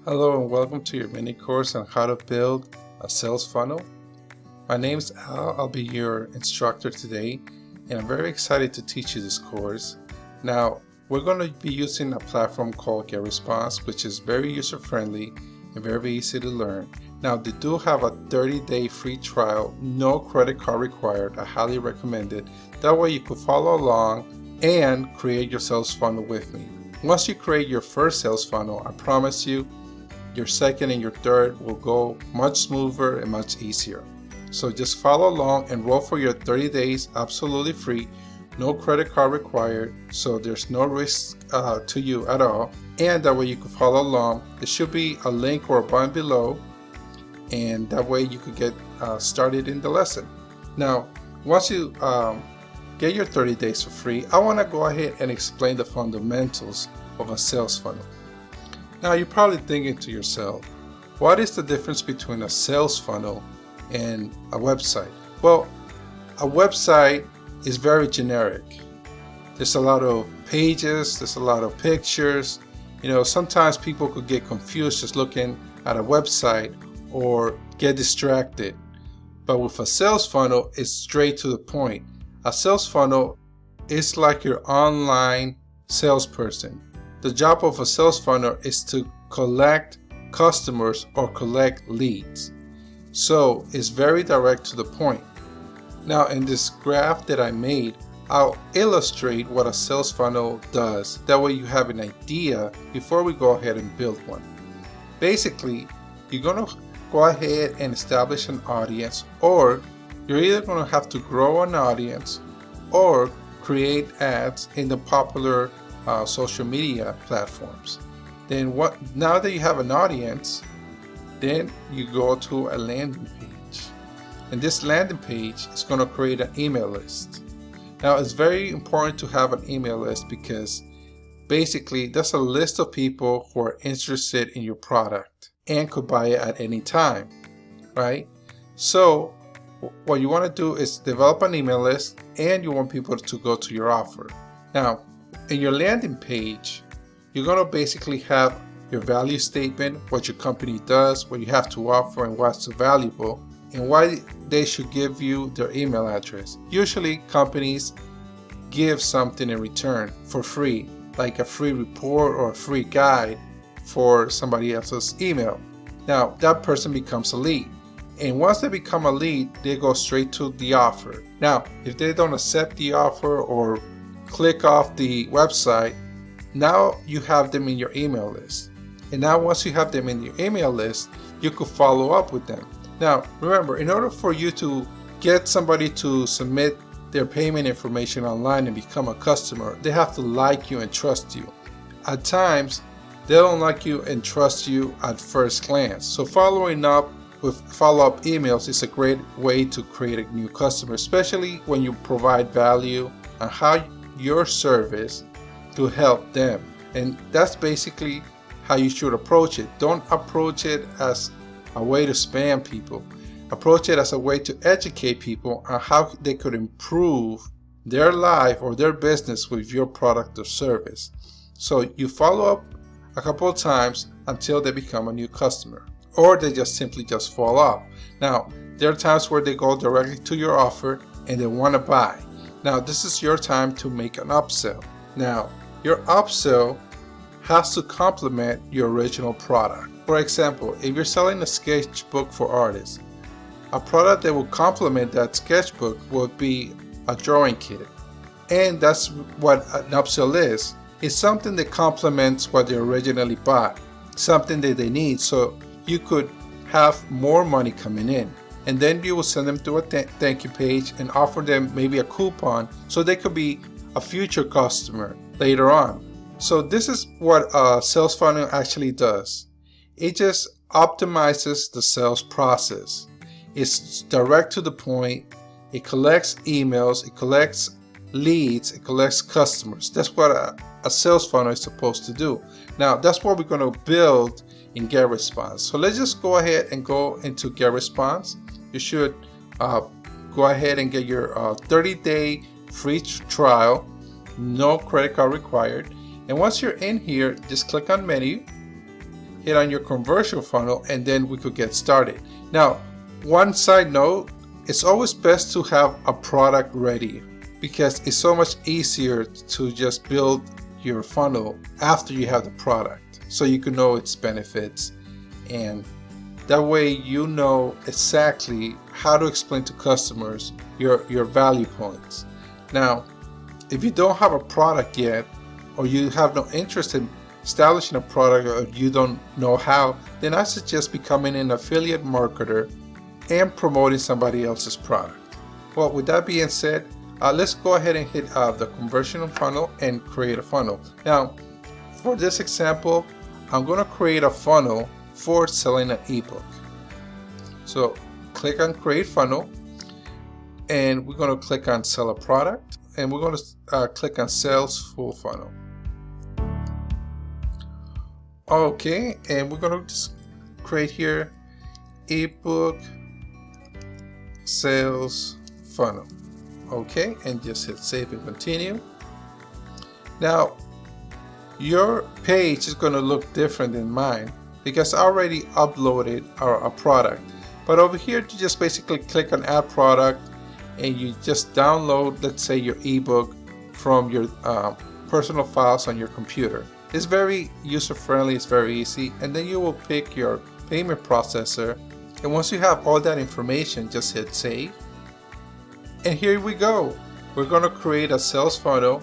Hello and welcome to your mini course on how to build a sales funnel. My name is Al. I'll be your instructor today, and I'm very excited to teach you this course. Now, we're going to be using a platform called GetResponse, which is very user-friendly and very easy to learn. Now, they do have a 30-day free trial, no credit card required. I highly recommend it. That way you can follow along and create your sales funnel with me. Once you create your first sales funnel, I promise you, your second and your third will go much smoother and much easier. So just follow along, enroll for your 30 days absolutely free, no credit card required, so there's no risk to you at all, and that way you can follow along. There should be a link or a button below, and that way you could get started in the lesson. Now, once you get your 30 days for free, I want to go ahead and explain the fundamentals of a sales funnel. Now, you're probably thinking to yourself, what is the difference between a sales funnel and a website? Well, a website is very generic. There's a lot of pages, there's a lot of pictures. Sometimes people could get confused just looking at a website or get distracted. But with a sales funnel, it's straight to the point. A sales funnel is like your online salesperson. The job of a sales funnel is to collect customers or collect leads. So it's very direct to the point. Now, in this graph that I made, I'll illustrate what a sales funnel does. That way you have an idea before we go ahead and build one. Basically, you're going to go ahead and establish an audience, or you're either going to have to grow an audience or create ads in the popular social media platforms. Then now that you have an audience, then you go to a landing page, and this landing page is going to create an email list. Now, it's very important to have an email list because basically that's a list of people who are interested in your product and could buy it at any time, right? So what you want to do is develop an email list, and you want people to go to your offer. Now, in your landing page, you're going to basically have your value statement, what your company does, what you have to offer, and what's so valuable, and why they should give you their email address. Usually, companies give something in return for free, like a free report or a free guide for somebody else's email. Now, that person becomes a lead. And once they become a lead, they go straight to the offer. Now, if they don't accept the offer or click off the website, now you have them in your email list. And now once you have them in your email list, you could follow up with them. Now, remember, in order for you to get somebody to submit their payment information online and become a customer, they have to like you and trust you. At times, they don't like you and trust you at first glance. So following up with follow-up emails is a great way to create a new customer, especially when you provide value on how your service to help them. And that's basically how you should approach it. Don't approach it as a way to spam people. Approach it as a way to educate people on how they could improve their life or their business with your product or service. So you follow up a couple of times until they become a new customer, or they just simply fall off. Now, there are times where they go directly to your offer and they want to buy. Now, this is your time to make an upsell. Now, your upsell has to complement your original product. For example, if you're selling a sketchbook for artists, a product that will complement that sketchbook would be a drawing kit. And that's what an upsell is. It's something that complements what they originally bought, something that they need, so you could have more money coming in. And then you will send them to a thank you page and offer them maybe a coupon so they could be a future customer later on. So this is what a sales funnel actually does. It just optimizes the sales process. It's direct to the point. It collects emails, it collects leads, it collects customers. That's what a sales funnel is supposed to do. Now, that's what we're going to build in GetResponse. So let's just go ahead and go into GetResponse. You should go ahead and get your 30-day free trial, no credit card required. And once you're in here, just click on menu, hit on your conversion funnel, and then we could get started. Now, one side note, it's always best to have a product ready because it's so much easier to just build your funnel after you have the product, so you can know its benefits, and that way you know exactly how to explain to customers your value points. Now, if you don't have a product yet, or you have no interest in establishing a product, or you don't know how, then I suggest becoming an affiliate marketer and promoting somebody else's product. Well, with that being said, let's go ahead and hit the conversion funnel and create a funnel. Now, for this example, I'm going to create a funnel for selling an ebook. So click on create funnel, and we're going to click on sell a product, and we're going to click on sales full funnel. Okay, and we're going to just create here ebook sales funnel. Okay, and just hit save and continue. Now your page is going to look different than mine because I already uploaded a product, but over here you just basically click on add product, and you just download, let's say, your ebook from your personal files on your computer. It's very user friendly, it's very easy, and then you will pick your payment processor, and once you have all that information, just hit save. And here we go. We're going to create a sales funnel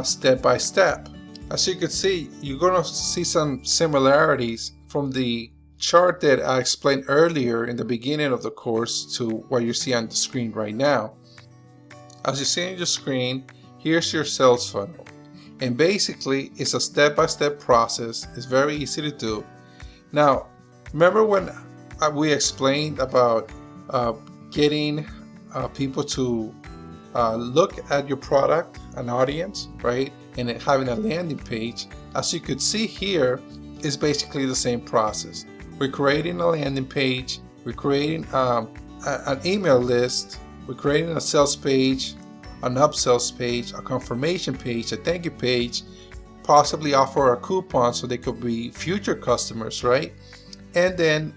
step by step. As you can see, you're going to see some similarities from the chart that I explained earlier in the beginning of the course to what you see on the screen right now. As you see on your screen, here's your sales funnel. And basically, it's a step-by-step process. It's very easy to do. Now, remember when we explained about getting people to look at your product, an audience, right? And having a landing page. As you could see here, is basically the same process. We're creating a landing page, we're creating an email list, we're creating a sales page, an upsells page, a confirmation page, a thank you page, possibly offer a coupon so they could be future customers, right? And then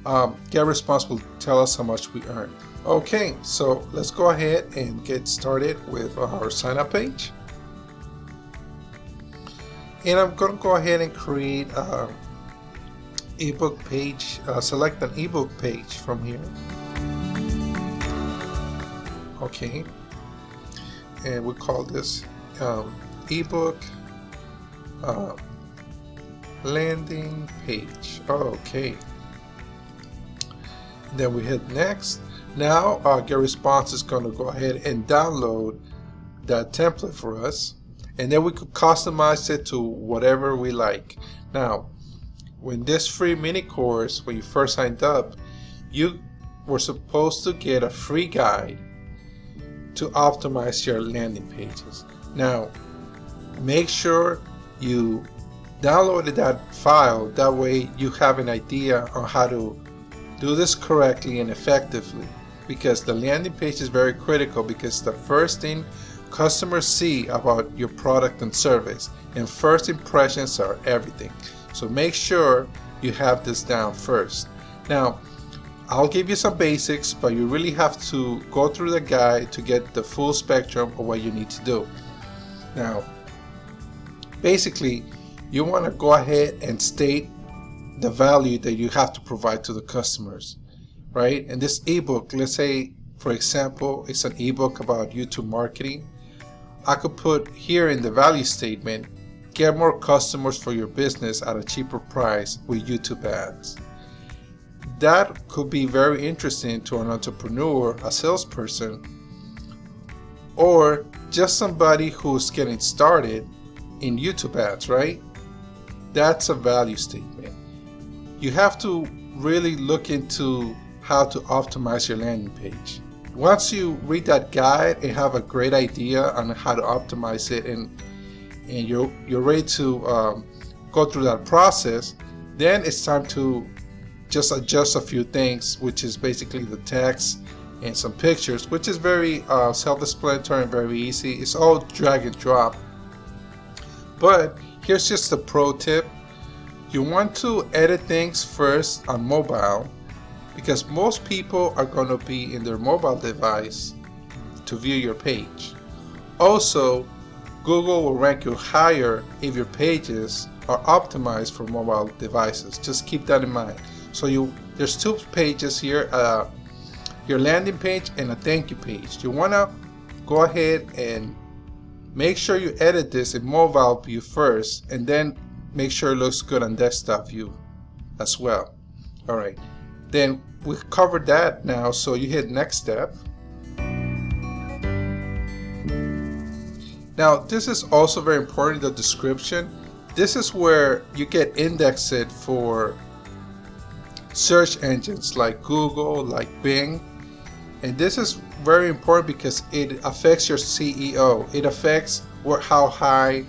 GetResponse will tell us how much we earned. Okay, so let's go ahead and get started with our sign up page. And I'm going to go ahead and create an ebook page, select an ebook page from here. Okay, and we call this ebook landing page. Okay, then we hit next. Now GetResponse is going to go ahead and download that template for us, and then we could customize it to whatever we like. Now, when this free mini course, when you first signed up, you were supposed to get a free guide to optimize your landing pages. Now, make sure you downloaded that file, that way you have an idea on how to do this correctly and effectively, because the landing page is very critical, because the first thing customers see about your product and service, and first impressions are everything. So make sure you have this down first. Now, I'll give you some basics, but you really have to go through the guide to get the full spectrum of what you need to do. Now, basically, you want to go ahead and state the value that you have to provide to the customers, right? And this ebook, let's say, for example, it's an ebook about YouTube marketing. I could put here in the value statement, get more customers for your business at a cheaper price with YouTube ads. That could be very interesting to an entrepreneur, a salesperson, or just somebody who's getting started in YouTube ads, right? That's a value statement. You have to really look into how to optimize your landing page. Once you read that guide and have a great idea on how to optimize it, and you're ready to go through that process, then it's time to just adjust a few things, which is basically the text and some pictures, which is very self-explanatory and very easy. It's all drag and drop. But here's just a pro tip. you want to edit things first on mobile, because most people are going to be in their mobile device to view your page. Also, Google will rank you higher if your pages are optimized for mobile devices. Just keep that in mind. So there's two pages here, your landing page and a thank you page. You want to go ahead and make sure you edit this in mobile view first, and then make sure it looks good on desktop view as well. Alright, then we've covered that now, so you hit next step. Now this is also very important, the description. This is where you get indexed for search engines like Google, like Bing. And this is very important because it affects your SEO. It affects how high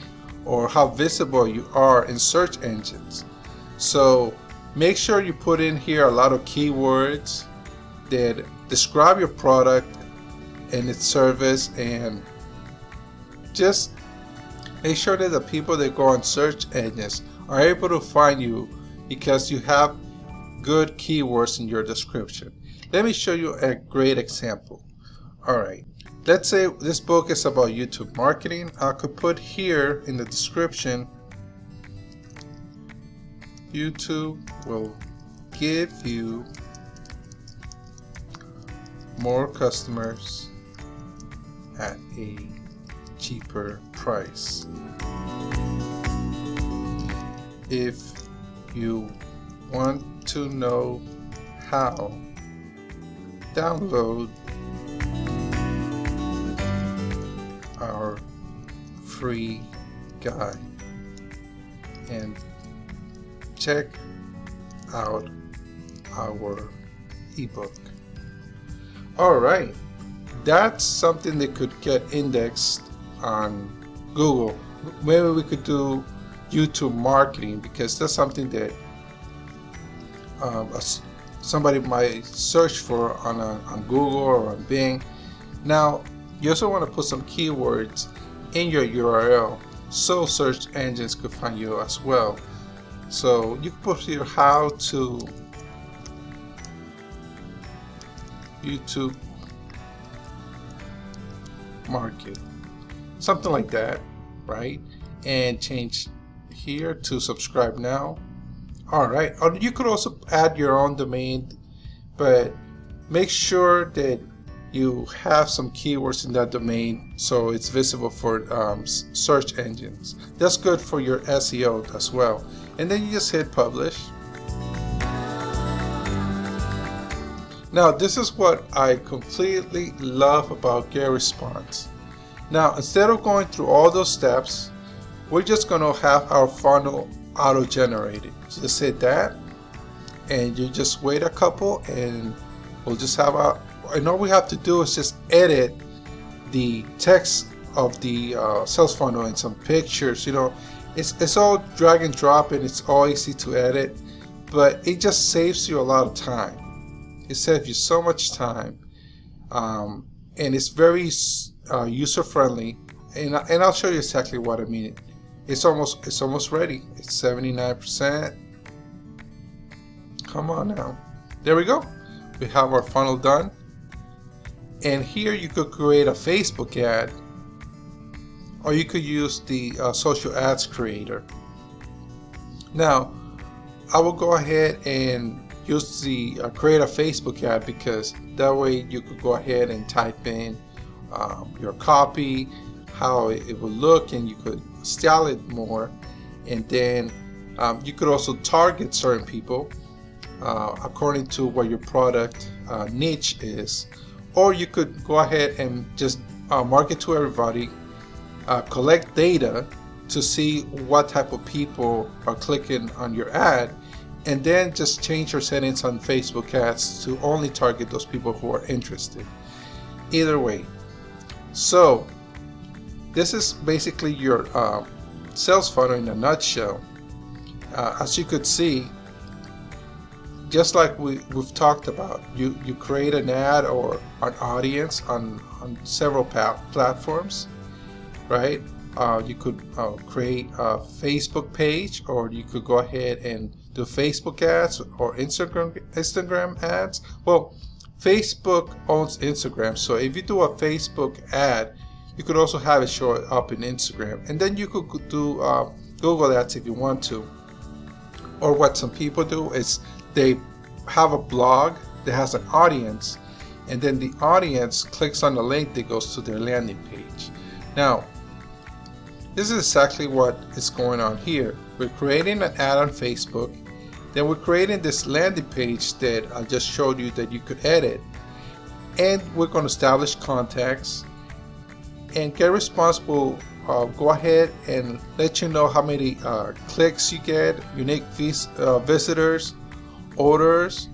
or how visible you are in search engines. So make sure you put in here a lot of keywords that describe your product and its service, and just make sure that the people that go on search engines are able to find you because you have good keywords in your description. Let me show you a great example. Alright, let's say this book is about YouTube marketing. I could put here in the description, YouTube will give you more customers at a cheaper price. If you want to know how, download our free guide and check out our ebook. Alright, that's something that could get indexed on Google. Maybe we could do YouTube marketing, because that's something that somebody might search for on Google or on Bing. Now you also want to put some keywords in your URL so search engines could find you as well. So you can put here how to YouTube market, something like that, right? And change here to subscribe now. Alright, you could also add your own domain, but make sure that you have some keywords in that domain so it's visible for search engines. That's good for your SEO as well. And then you just hit publish. Now this is what I completely love about GetResponse. Now instead of going through all those steps, we're just going to have our funnel auto-generated. So just hit that, and you just wait a couple, and we'll just have and all we have to do is just edit the text of the sales funnel and some pictures. You know, it's all drag and drop, and it's all easy to edit, but it just saves you a lot of time. It saves you so much time, and it's very user friendly, and I'll show you exactly what I mean. It's almost ready. It's 79%. Come on now. There we go. We have our funnel done. And here you could create a Facebook ad, or you could use the social ads creator. Now, I will go ahead and use the create a Facebook ad, because that way you could go ahead and type in your copy, how it will look, and you could style it more, and then you could also target certain people according to what your product niche is, or you could go ahead and just market to everybody, collect data to see what type of people are clicking on your ad, and then just change your settings on Facebook ads to only target those people who are interested. Either way, so this is basically your sales funnel in a nutshell. As you could see, just like we've talked about, you create an ad or an audience on several platforms, right? You could create a Facebook page, or you could go ahead and do Facebook ads or Instagram ads. Well, Facebook owns Instagram, so if you do a Facebook ad, you could also have it show up in Instagram, and then you could do Google ads if you want to. Or what some people do is they have a blog that has an audience, and then the audience clicks on the link that goes to their landing page. Now, this is exactly what is going on here. We're creating an ad on Facebook, then we're creating this landing page that I just showed you that you could edit, and we're going to establish contacts, and GetResponse will go ahead and let you know how many clicks you get, unique visitors, orders.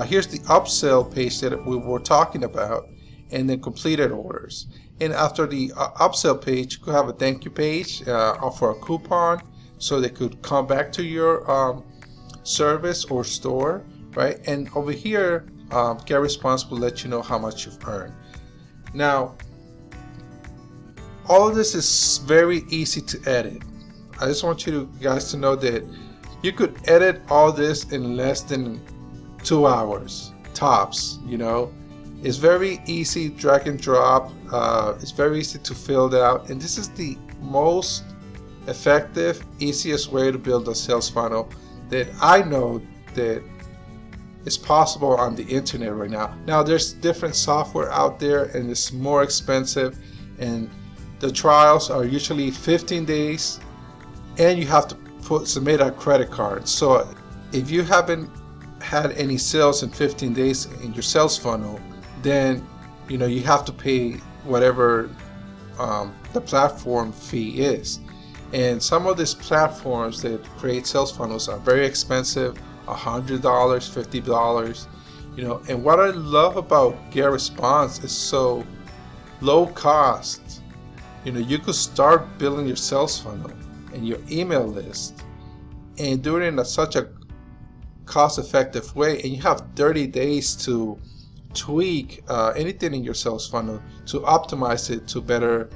Here's the upsell page that we were talking about, and then completed orders. And after the upsell page, you could have a thank you page, offer a coupon so they could come back to your service or store, right? And over here, GetResponse will let you know how much you've earned. Now, all of this is very easy to edit. I just want you guys to know that you could edit all this in less than 2 hours tops. It's very easy, drag and drop. It's very easy to fill it out, and this is the most effective, easiest way to build a sales funnel that I know that is possible on the internet right now. Now, there's different software out there, and it's more expensive, and the trials are usually 15 days, and you have to submit a credit card. So if you haven't had any sales in 15 days in your sales funnel, then you have to pay whatever the platform fee is. And some of these platforms that create sales funnels are very expensive, $100, $50. And what I love about GetResponse is so low cost. You could start building your sales funnel and your email list and do it in such a cost-effective way, and you have 30 days to tweak anything in your sales funnel to optimize it to better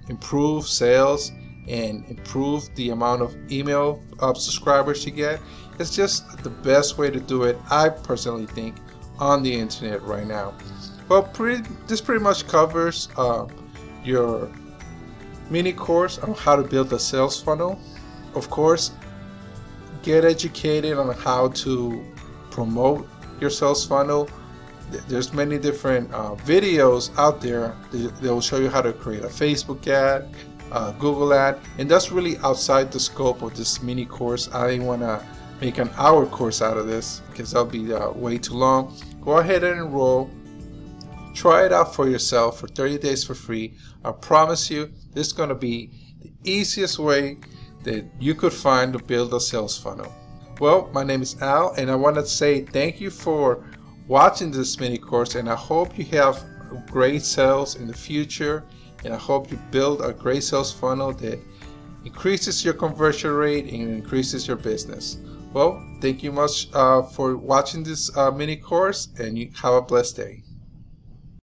improve sales and improve the amount of email subscribers you get. It's just the best way to do it, I personally think, on the internet right now. Well, this pretty much covers your mini course on how to build a sales funnel. Of course, get educated on how to promote your sales funnel. There's many different videos out there that will show you how to create a Facebook ad, Google ad, and that's really outside the scope of this mini course. I didn't want to make an hour course out of this because that'll be way too long. Go ahead and enroll. Try it out for yourself for 30 days for free. I promise you, this is going to be the easiest way that you could find to build a sales funnel. Well, my name is Al, and I want to say thank you for watching this mini course, and I hope you have great sales in the future, and I hope you build a great sales funnel that increases your conversion rate and increases your business. Well, thank you much for watching this mini course, and you have a blessed day.